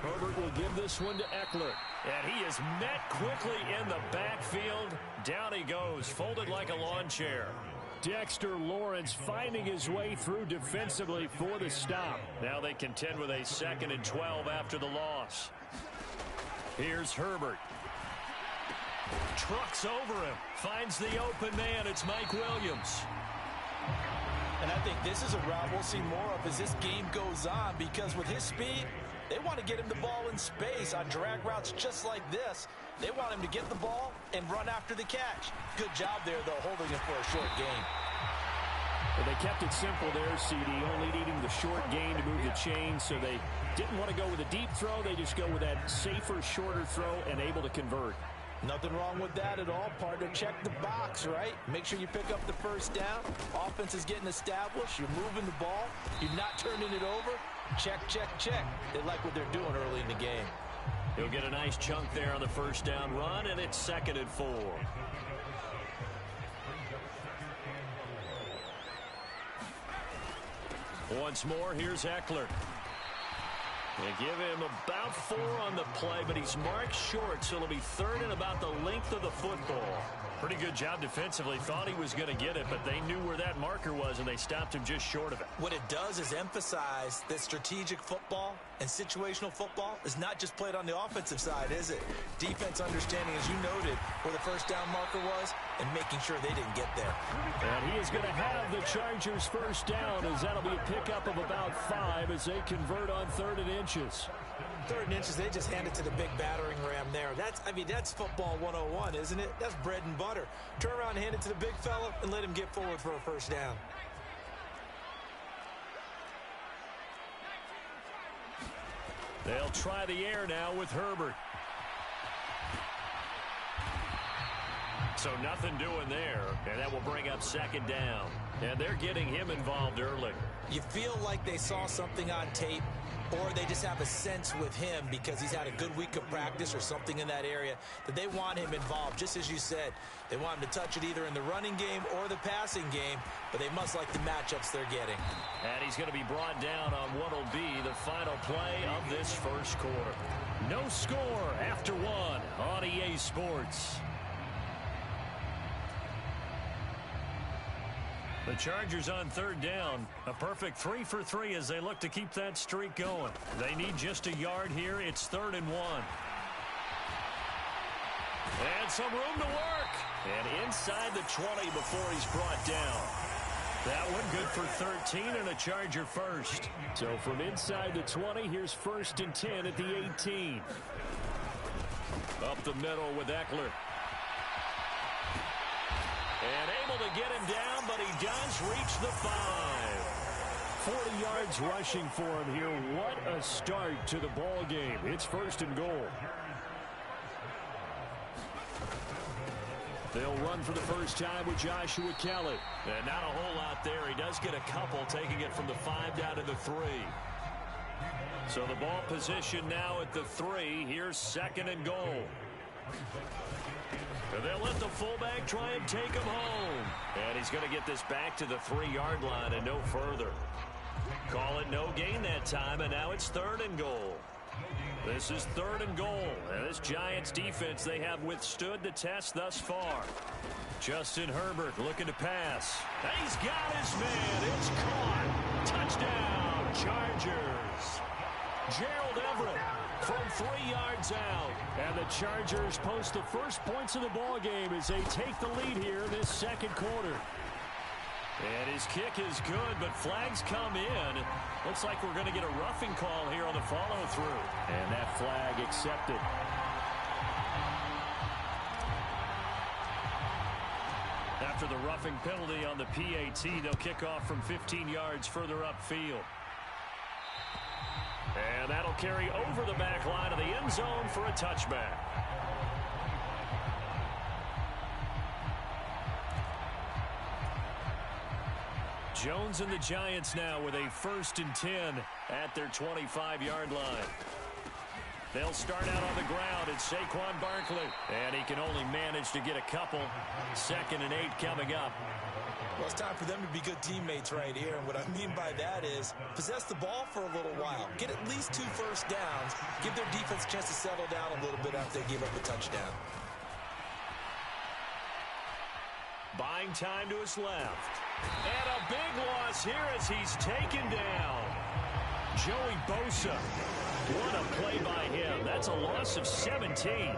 [SPEAKER 3] Herbert will give this one to Eckler. And he is met quickly in the backfield. Down he goes, folded like a lawn chair. Dexter Lawrence finding his way through defensively for the stop. Now they contend with a 2nd and 12 after the loss. Here's Herbert. Trucks over him. Finds the open man. It's Mike Williams.
[SPEAKER 4] And I think this is a route we'll see more of as this game goes on, because with his speed, they want to get him the ball in space on drag routes just like this. They want him to get the ball and run after the catch. Good job there, though, holding him for a short gain.
[SPEAKER 3] Well, they kept it simple there, CD, only needing the short gain to move the chain, so they didn't want to go with a deep throw. They just go with that safer, shorter throw and able to convert.
[SPEAKER 4] Nothing wrong with that at all, partner. Check the box, right? Make sure you pick up the first down. Offense is getting established. You're moving the ball. You're not turning it over. Check, check, check. They like what they're doing early in the game.
[SPEAKER 3] He'll get a nice chunk there on the first down run, and it's 2nd and 4. Once more, here's Eckler. They give him about 4 on the play, but he's marked short, so it'll be 3rd and about the length of the football. Pretty good job defensively. Thought he was going to get it, but they knew where that marker was, and they stopped him just short of it.
[SPEAKER 4] What it does is emphasize that strategic football and situational football is not just played on the offensive side, is it? Defense understanding, as you noted, where the first down marker was and making sure they didn't get there.
[SPEAKER 3] And he is going to have the Chargers first down, as that'll be a pickup of about 5 as they convert on 3rd and inches.
[SPEAKER 4] 3rd and inches, they just hand it to the big battering ram there. That's football 101, isn't it? That's bread and butter. Turn around and hand it to the big fella and let him get forward for a first down.
[SPEAKER 3] They'll try the air now with Herbert. So nothing doing there, and that will bring up 2nd down. And they're getting him involved early.
[SPEAKER 4] You feel like they saw something on tape, or they just have a sense with him because he's had a good week of practice or something in that area that they want him involved. Just as you said, they want him to touch it either in the running game or the passing game, but they must like the matchups they're getting.
[SPEAKER 3] And he's going to be brought down on what will be the final play of this first quarter. No score after 1 on EA Sports. The Chargers on 3rd down. A perfect 3 for 3 as they look to keep that streak going. They need just a yard here. It's 3rd and 1. And some room to work. And inside the 20 before he's brought down. That one good for 13 and a Charger first. So from inside the 20, here's 1st and 10 at the 18. Up the middle with Eckler. And able to get him down, but he does reach the 5. 40 yards rushing for him here. What a start to the ball game. It's 1st and goal. They'll run for the first time with Joshua Kelly. And not a whole lot there. He does get a couple, taking it from the 5 down to the 3. So the ball position now at the 3. Here's 2nd and goal. They'll let the fullback try and take him home. And he's going to get this back to the 3-yard line and no further. Call it no gain that time, and now it's 3rd and goal. This is 3rd and goal. And this Giants defense, they have withstood the test thus far. Justin Herbert looking to pass. He's got his man. It's caught. Touchdown, Chargers. Gerald Everett from 3 yards out. And the Chargers post the first points of the ball game as they take the lead here in this 2nd quarter. And his kick is good, but flags come in. Looks like we're going to get a roughing call here on the follow-through. And that flag accepted. After the roughing penalty on the PAT, they'll kick off from 15 yards further upfield. And that'll carry over the back line of the end zone for a touchback. Jones and the Giants now with a 1st and 10 at their 25-yard line. They'll start out on the ground. It's Saquon Barkley. And he can only manage to get a couple. 2nd and 8 coming up.
[SPEAKER 4] Well, it's time for them to be good teammates right here. And what I mean by that is possess the ball for a little while. Get at least 2 first downs. Give their defense a chance to settle down a little bit after they give up a touchdown.
[SPEAKER 3] Buying time to his left. And a big loss here as he's taken down. Joey Bosa. What a play by him. That's a loss of 17.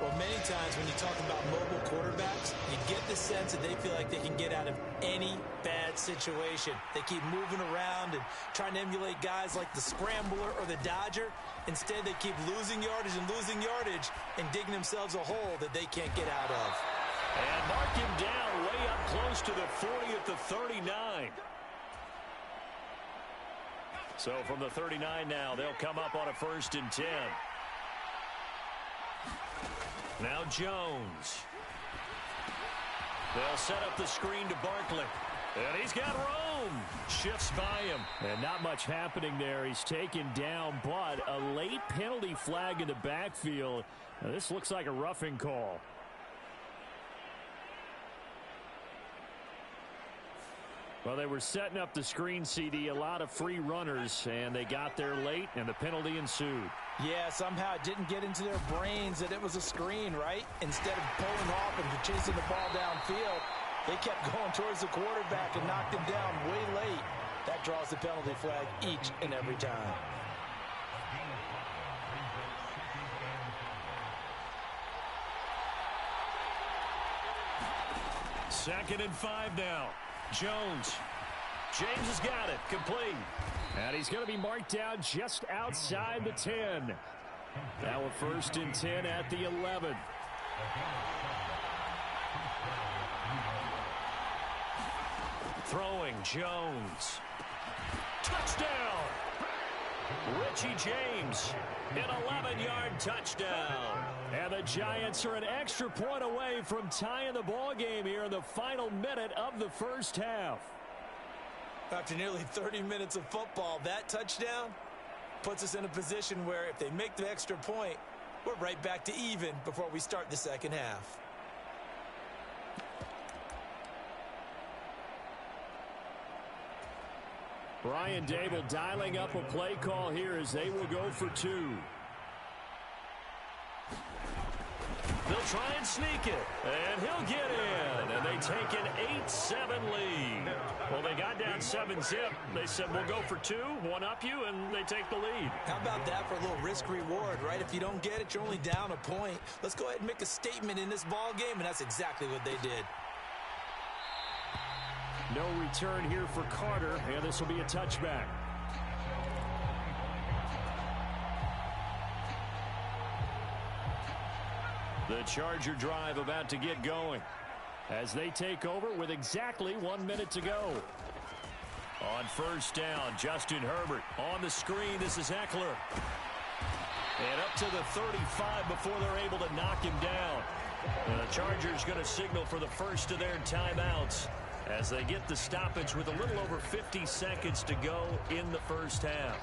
[SPEAKER 4] Well, many times when you talk about mobile quarterbacks, you get the sense that they feel like they can get out of any bad situation. They keep moving around and trying to emulate guys like the Scrambler or the Dodger. Instead, they keep losing yardage and digging themselves a hole that they can't get out of.
[SPEAKER 3] And mark him down way up close to the 40 at the 39. So from the 39 now, they'll come up on a 1st and 10. Now Jones. They'll set up the screen to Barkley. And he's got room. Shifts by him. And not much happening there. He's taken down, but a late penalty flag in the backfield. Now, this looks like a roughing call. Well, they were setting up the screen, CD, a lot of free runners, and they got there late, and the penalty ensued.
[SPEAKER 4] Yeah, somehow it didn't get into their brains that it was a screen, right? Instead of pulling off and chasing the ball downfield, they kept going towards the quarterback and knocked him down way late. That draws the penalty flag each and every time.
[SPEAKER 3] Second and 5 now. Jones. James has got it. Complete. And he's going to be marked down just outside the 10. Now a 1st and 10 at the 11. Throwing Jones. Touchdown. Richie James. An 11-yard touchdown. And the Giants are an extra point away from tying the ball game here in the final minute of the first half.
[SPEAKER 4] After nearly 30 minutes of football, that touchdown puts us in a position where if they make the extra point, we're right back to even before we start the second half.
[SPEAKER 3] Brian Dable dialing up a play call here as they will go for 2. They'll try and sneak it, and he'll get in, and they take an 8-7 lead. Well, they got down 7-zip. They said, we'll go for 2, one up you, and they take the lead.
[SPEAKER 4] How about that for a little risk-reward, right? If you don't get it, you're only down a point. Let's go ahead and make a statement in this ball game, and that's exactly what they did.
[SPEAKER 3] No return here for Carter, and this will be a touchback. The Charger drive about to get going as they take over with exactly 1 minute to go. On 1st down, Justin Herbert on the screen. This is Eckler. And up to the 35 before they're able to knock him down. And the Chargers going to signal for the first of their timeouts as they get the stoppage with a little over 50 seconds to go in the first half.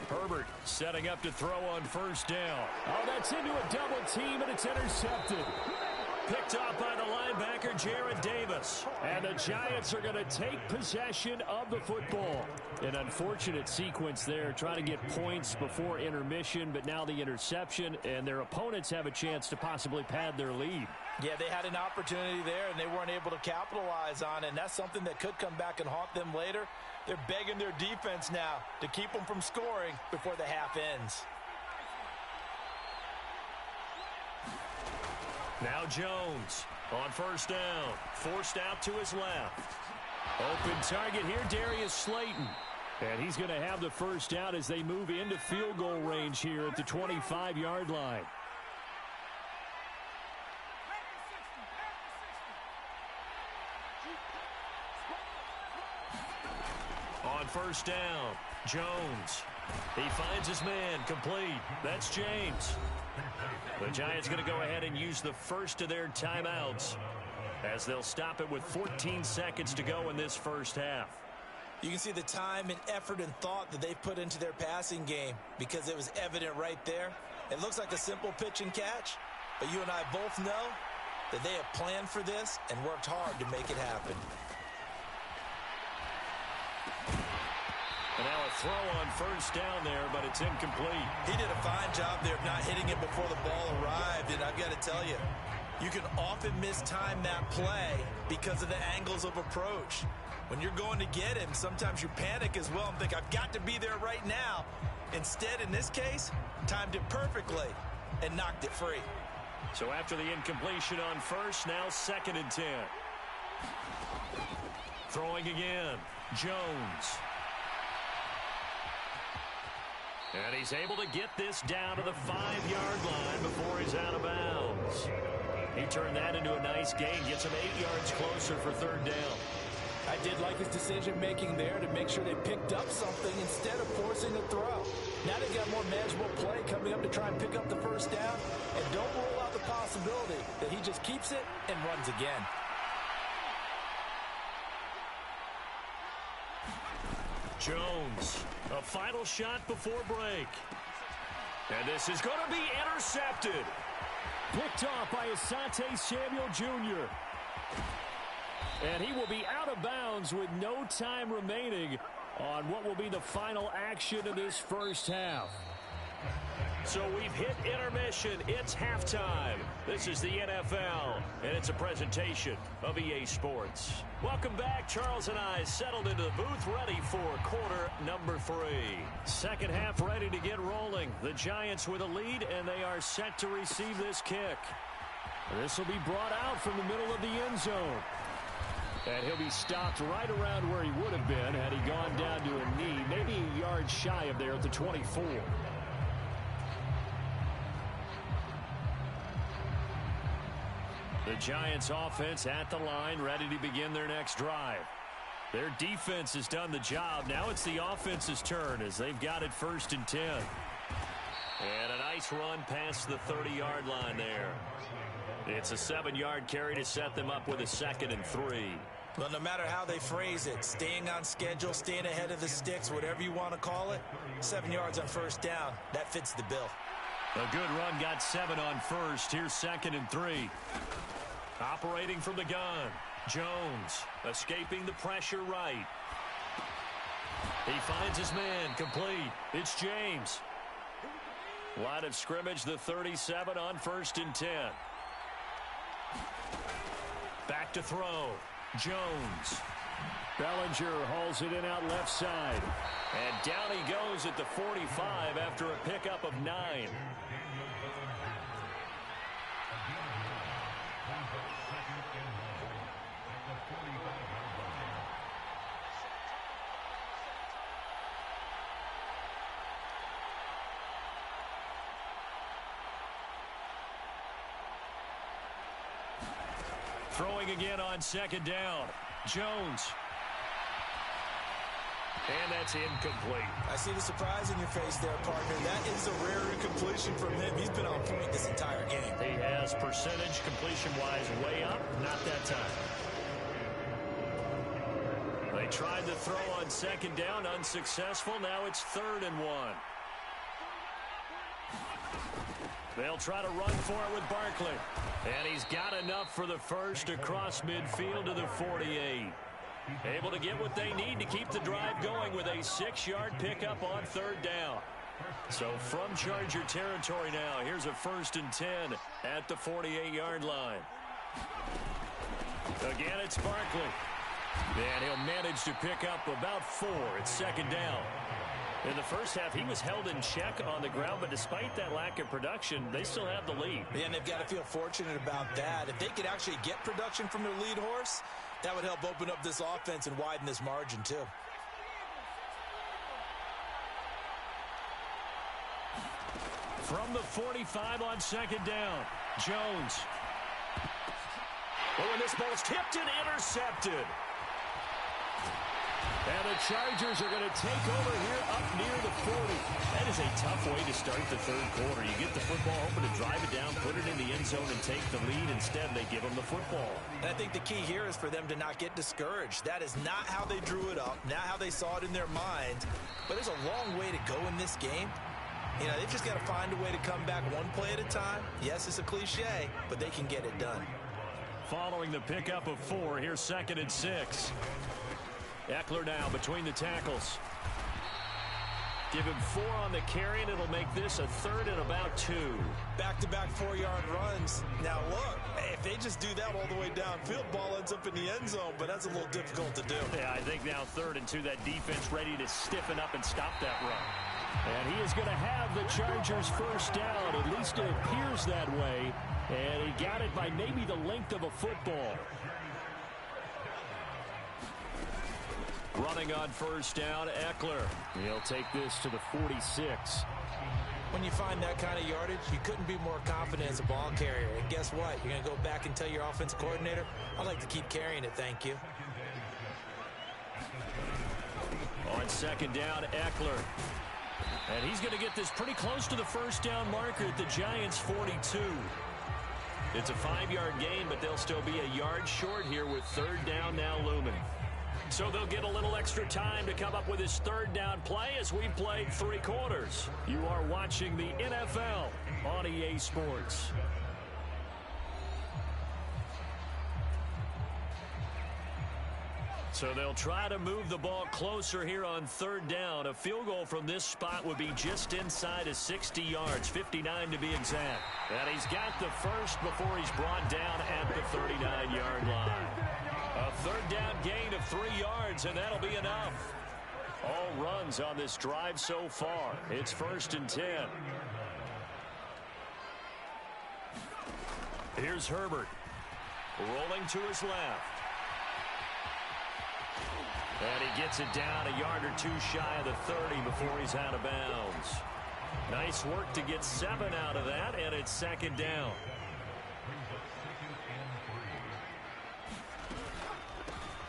[SPEAKER 3] Herbert setting up to throw on 1st down. Oh, that's into a double team, and it's intercepted. Picked off by the linebacker, Jared Davis. And the Giants are going to take possession of the football. An unfortunate sequence there, trying to get points before intermission, but now the interception, and their opponents have a chance to possibly pad their lead.
[SPEAKER 4] Yeah, they had an opportunity there, and they weren't able to capitalize on it, and that's something that could come back and haunt them later. They're begging their defense now to keep them from scoring before the half ends.
[SPEAKER 3] Now Jones on 1st down, forced out to his left. Open target here, Darius Slayton. And he's going to have the 1st down as they move into field goal range here at the 25-yard line. On 1st down, Jones. He finds his man, complete. That's James. The Giants going to go ahead and use the first of their timeouts as they'll stop it with 14 seconds to go in this first half.
[SPEAKER 4] You can see the time and effort and thought that they put into their passing game because it was evident right there. It looks like a simple pitch and catch, but you and I both know that they have planned for this and worked hard to make it happen.
[SPEAKER 3] And now a throw on 1st down there, but it's incomplete.
[SPEAKER 4] He did a fine job there of not hitting it before the ball arrived, and I've got to tell you, You can often mistime that play because of the angles of approach. When you're going to get him, sometimes you panic as well and think, I've got to be there right now. Instead, in this case, timed it perfectly and knocked it free.
[SPEAKER 3] So after the incompletion on first, now 2nd and 10. Throwing again, Jones. And he's able to get this down to the 5-yard line before he's out of bounds. He turned that into a nice gain, gets him 8 yards closer for 3rd down.
[SPEAKER 4] I did like his decision-making there to make sure they picked up something instead of forcing a throw. Now they've got more manageable play coming up to try and pick up the 1st down. And don't rule out the possibility that he just keeps it and runs again.
[SPEAKER 3] Jones, a final shot before break. And this is going to be intercepted. Picked off by Asante Samuel Jr. And he will be out of bounds with no time remaining on what will be the final action of this 1st half. So we've hit intermission. It's halftime. This is the NFL, and it's a presentation of EA Sports. Welcome back. Charles and I settled into the booth, ready for quarter number 3. 2nd half ready to get rolling. The Giants with a lead, and they are set to receive this kick. This will be brought out from the middle of the end zone. And he'll be stopped right around where he would have been had he gone down to a knee, maybe a yard shy of there at the 24. The Giants offense at the line, ready to begin their next drive. Their defense has done the job. Now it's the offense's turn as they've got it 1st and 10. And a nice run past the 30-yard line there. It's a 7-yard carry to set them up with a 2nd and 3.
[SPEAKER 4] Well, no matter how they phrase it, staying on schedule, staying ahead of the sticks, whatever you want to call it, 7 yards on 1st down, that fits the bill.
[SPEAKER 3] A good run, got 7 on 1st. Here's 2nd and 3. Operating from the gun, Jones escaping the pressure right. He finds his man, complete. It's James. Line of scrimmage, the 37 on 1st and 10. Back to throw. Jones. Bellinger hauls it in out left side. And down he goes at the 45 after a pickup of 9. Throwing again on 2nd down. Jones. And that's incomplete.
[SPEAKER 4] I see the surprise in your face there, partner. That is a rare incompletion from him. He's been on point this entire game.
[SPEAKER 3] He has percentage completion-wise way up. Not that time. They tried to throw on 2nd down. Unsuccessful. Now it's 3rd and 1. They'll try to run for it with Barkley. And he's got enough for the 1st across midfield to the 48. Able to get what they need to keep the drive going with a 6-yard pickup on 3rd down. So from Charger territory now, here's a 1st and 10 at the 48-yard line. Again, it's Barkley. And he'll manage to pick up about 4 at 2nd down. In the 1st half, he was held in check on the ground, but despite that lack of production, they still have the lead.
[SPEAKER 4] Yeah, and they've got to feel fortunate about that. If they could actually get production from their lead horse, that would help open up this offense and widen this margin, too.
[SPEAKER 3] From the 45 on 2nd down, Jones. Oh, and this ball's tipped and intercepted. And the Chargers are going to take over here up near the 40. That is a tough way to start the 3rd quarter. You get the football, hoping to drive it down, put it in the end zone, and take the lead. Instead, they give them the football.
[SPEAKER 4] And I think the key here is for them to not get discouraged. That is not how they drew it up, not how they saw it in their mind. But there's a long way to go in this game. You know, they've just got to find a way to come back one play at a time. Yes, it's a cliche, but they can get it done.
[SPEAKER 3] Following the pickup of 4, here's 2nd and 6. Eckler now between the tackles. Give him 4 on the carry, and it'll make this a 3rd and about 2.
[SPEAKER 4] Back-to-back 4-yard runs. Now, look, if they just do that all the way downfield, ball ends up in the end zone, but that's a little difficult to do.
[SPEAKER 3] Yeah, I think now 3rd and 2, that defense ready to stiffen up and stop that run. And he is going to have the Chargers first down. At least it appears that way. And he got it by maybe the length of a football. Running on first down, Eckler. He'll take this to the 46.
[SPEAKER 4] When you find that kind of yardage, you couldn't be more confident as a ball carrier. And guess what? You're going to go back and tell your offensive coordinator, I'd like to keep carrying it, thank you.
[SPEAKER 3] On second down, Eckler. And he's going to get this pretty close to the first down marker at the Giants' 42. It's a 5-yard gain, but they'll still be a yard short here with 3rd down now looming. So they'll get a little extra time to come up with his 3rd down play as we've played 3 quarters. You are watching the NFL on EA Sports. So they'll try to move the ball closer here on 3rd down. A field goal from this spot would be just inside of 60 yards, 59 to be exact. And he's got the first before he's brought down at the 39-yard line. A 3rd down gain of 3 yards, and that'll be enough. All runs on this drive so far. It's 1st and 10. Here's Herbert. Rolling to his left. And he gets it down a yard or 2 shy of the 30 before he's out of bounds. Nice work to get 7 out of that, and it's 2nd down.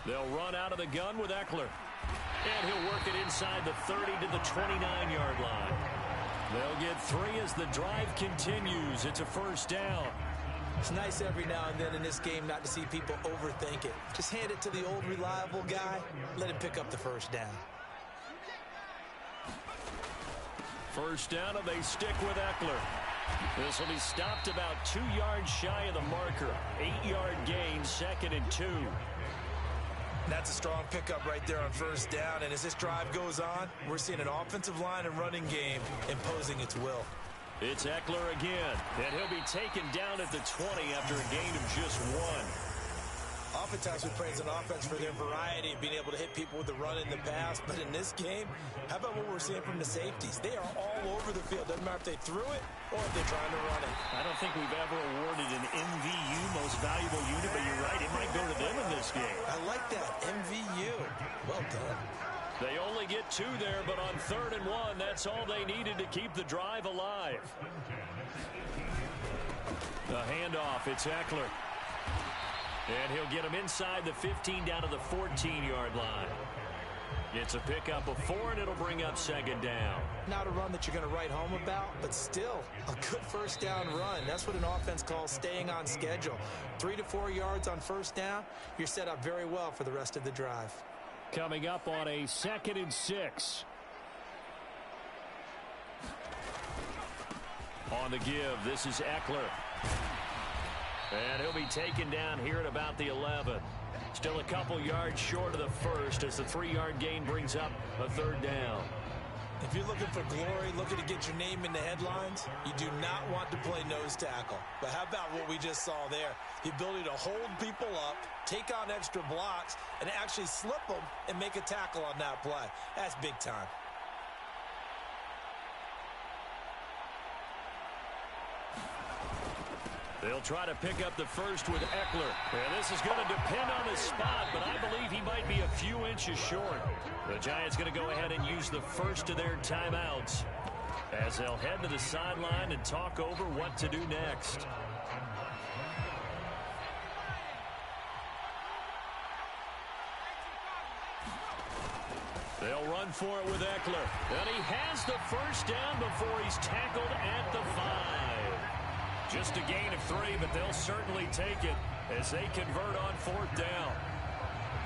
[SPEAKER 3] They'll run out of the gun with Eckler. And he'll work it inside the 30 to the 29-yard line. They'll get 3 as the drive continues. It's a 1st down.
[SPEAKER 4] It's nice every now and then in this game not to see people overthink it. Just hand it to the old reliable guy. Let him pick up the 1st down.
[SPEAKER 3] 1st down, and they stick with Eckler. This will be stopped about 2 yards shy of the marker. 8-yard gain, 2nd and 2.
[SPEAKER 4] That's a strong pickup right there on 1st down. And as this drive goes on, we're seeing an offensive line and running game imposing its will.
[SPEAKER 3] It's Eckler again, and he'll be taken down at the 20 after a gain of just 1.
[SPEAKER 4] Oftentimes we praise an offense for their variety of being able to hit people with the run in the pass. But in this game, how about what we're seeing from the safeties? They are all over the field. Doesn't matter if they threw it or if they're trying to run it.
[SPEAKER 3] I don't think we've ever awarded an MVU, most valuable unit, but you're right, it might go to them in this game.
[SPEAKER 4] I like that, MVU. Well done.
[SPEAKER 3] They only get 2 there, but on 3rd and 1, that's all they needed to keep the drive alive. The handoff, it's Eckler. And he'll get him inside the 15 down to the 14-yard line. It's a pickup of 4, and it'll bring up 2nd down.
[SPEAKER 4] Not a run that you're going to write home about, but still a good 1st down run. That's what an offense calls staying on schedule. 3 to 4 yards on 1st down, you're set up very well for the rest of the drive.
[SPEAKER 3] Coming up on a 2nd and 6. On the give, this is Eckler. And he'll be taken down here at about the 11. Still a couple yards short of the first as the 3-yard gain brings up a 3rd down.
[SPEAKER 4] If you're looking for glory, looking to get your name in the headlines, you do not want to play nose tackle. But how about what we just saw there? The ability to hold people up, take on extra blocks, and actually slip them and make a tackle on that play. That's big time.
[SPEAKER 3] They'll try to pick up the first with Eckler. And this is going to depend on the spot, but I believe he might be a few inches short. The Giants going to go ahead and use the first of their timeouts as they'll head to the sideline and talk over what to do next. They'll run for it with Eckler. And he has the first down before he's tackled at the 5. Just a gain of 3, but they'll certainly take it as they convert on 4th down.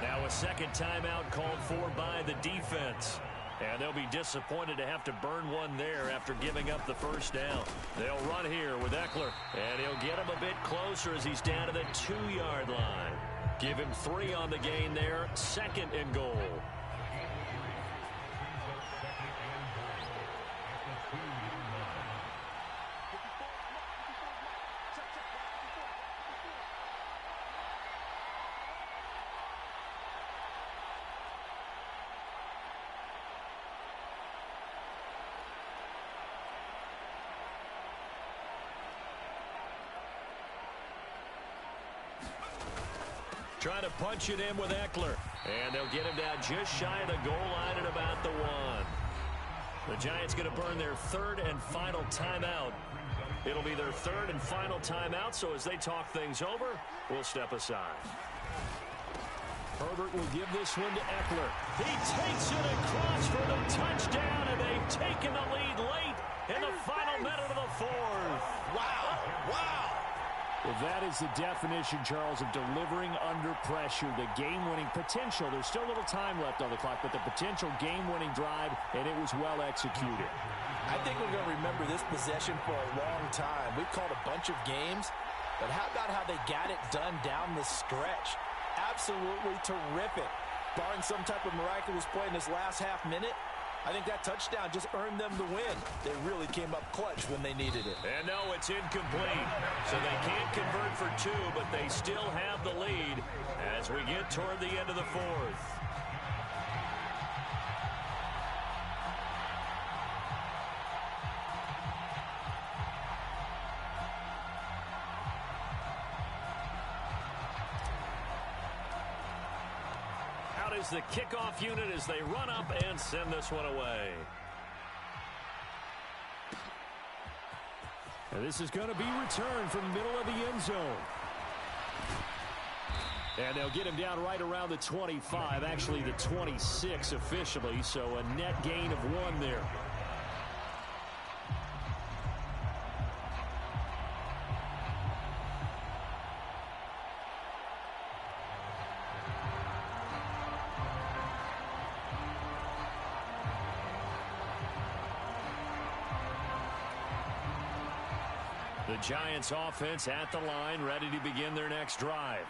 [SPEAKER 3] Now a 2nd timeout called for by the defense. And they'll be disappointed to have to burn one there after giving up the first down. They'll run here with Eckler. And he'll get him a bit closer as he's down to the 2-yard line. Give him 3 on the gain there. 2nd and goal. Trying to punch it in with Eckler. And they'll get him down just shy of the goal line at about the 1. The Giants going to burn their third and final timeout. It'll be their third and final timeout, so as they talk things over, we'll step aside. Herbert will give this one to Eckler. He takes it across for the touchdown, and they've taken the lead late in the final minute of the fourth.
[SPEAKER 4] Wow. Wow.
[SPEAKER 3] Well, that is the definition, Charles, of delivering under pressure. The game-winning potential. There's still a little time left on the clock, but the potential game-winning drive, and it was well executed.
[SPEAKER 4] I think we're going to remember this possession for a long time. We've called a bunch of games, but how about how they got it done down the stretch? Absolutely terrific. Barring some type of miraculous play in this last half minute, I think that touchdown just earned them the win. They really came up clutch when they needed it.
[SPEAKER 3] And no, it's incomplete. So they can't convert for 2, but they still have the lead as we get toward the end of the fourth. Is the kickoff unit as they run up and send this one away. And this is going to be returned from the middle of the end zone. And they'll get him down right around the 25, actually the 26 officially, so a net gain of 1 there. The Giants offense at the line, ready to begin their next drive.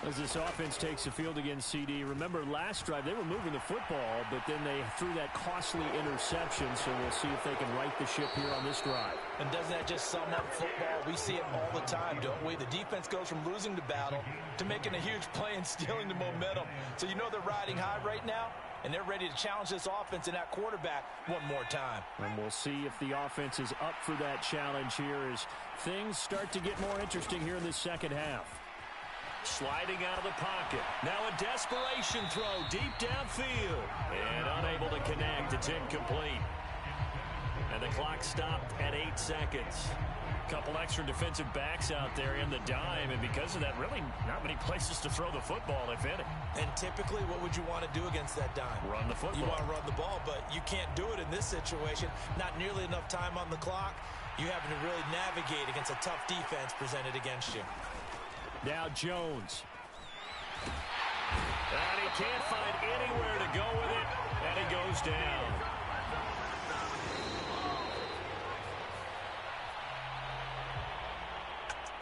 [SPEAKER 3] As this offense takes the field against CD, remember last drive they were moving the football, but then they threw that costly interception, so we'll see if they can right the ship here on this drive.
[SPEAKER 4] And doesn't that just sum up football? We see it all the time, don't we? The defense goes from losing the battle to making a huge play and stealing the momentum. So you know they're riding high right now, and they're ready to challenge this offense and that quarterback one more time.
[SPEAKER 3] And we'll see if the offense is up for that challenge here as things start to get more interesting here in the second half. Sliding out of the pocket. Now a desperation throw deep downfield. And unable to connect. It's incomplete. And the clock stopped at 8 seconds. Couple extra defensive backs out there in the dime, and because of that, really not many places to throw the football, if any.
[SPEAKER 4] And typically, what would you want to do against that dime?
[SPEAKER 3] Run the football.
[SPEAKER 4] You want to run the ball, but you can't do it in this situation. Not nearly enough time on the clock. You having to really navigate against a tough defense presented against you.
[SPEAKER 3] Now Jones. And he can't find anywhere to go with it, and he goes down.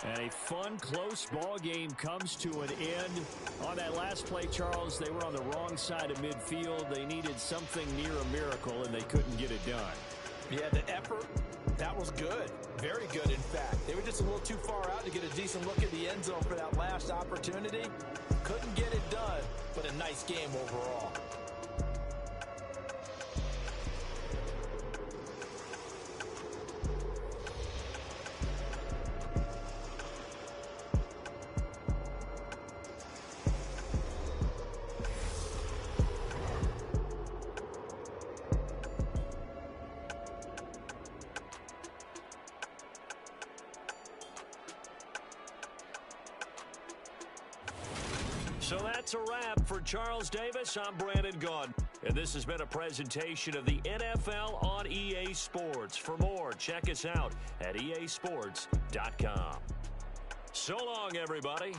[SPEAKER 3] And a fun, close ball game comes to an end. On that last play, Charles, they were on the wrong side of midfield. They needed something near a miracle, and they couldn't get it done.
[SPEAKER 4] Yeah, the effort, that was good. Very good, in fact. They were just a little too far out to get a decent look at the end zone for that last opportunity. Couldn't get it done, but a nice game overall.
[SPEAKER 3] So that's a wrap for Charles Davis. I'm Brandon Gaudin, and this has been a presentation of the NFL on EA Sports. For more, check us out at easports.com. So long, everybody.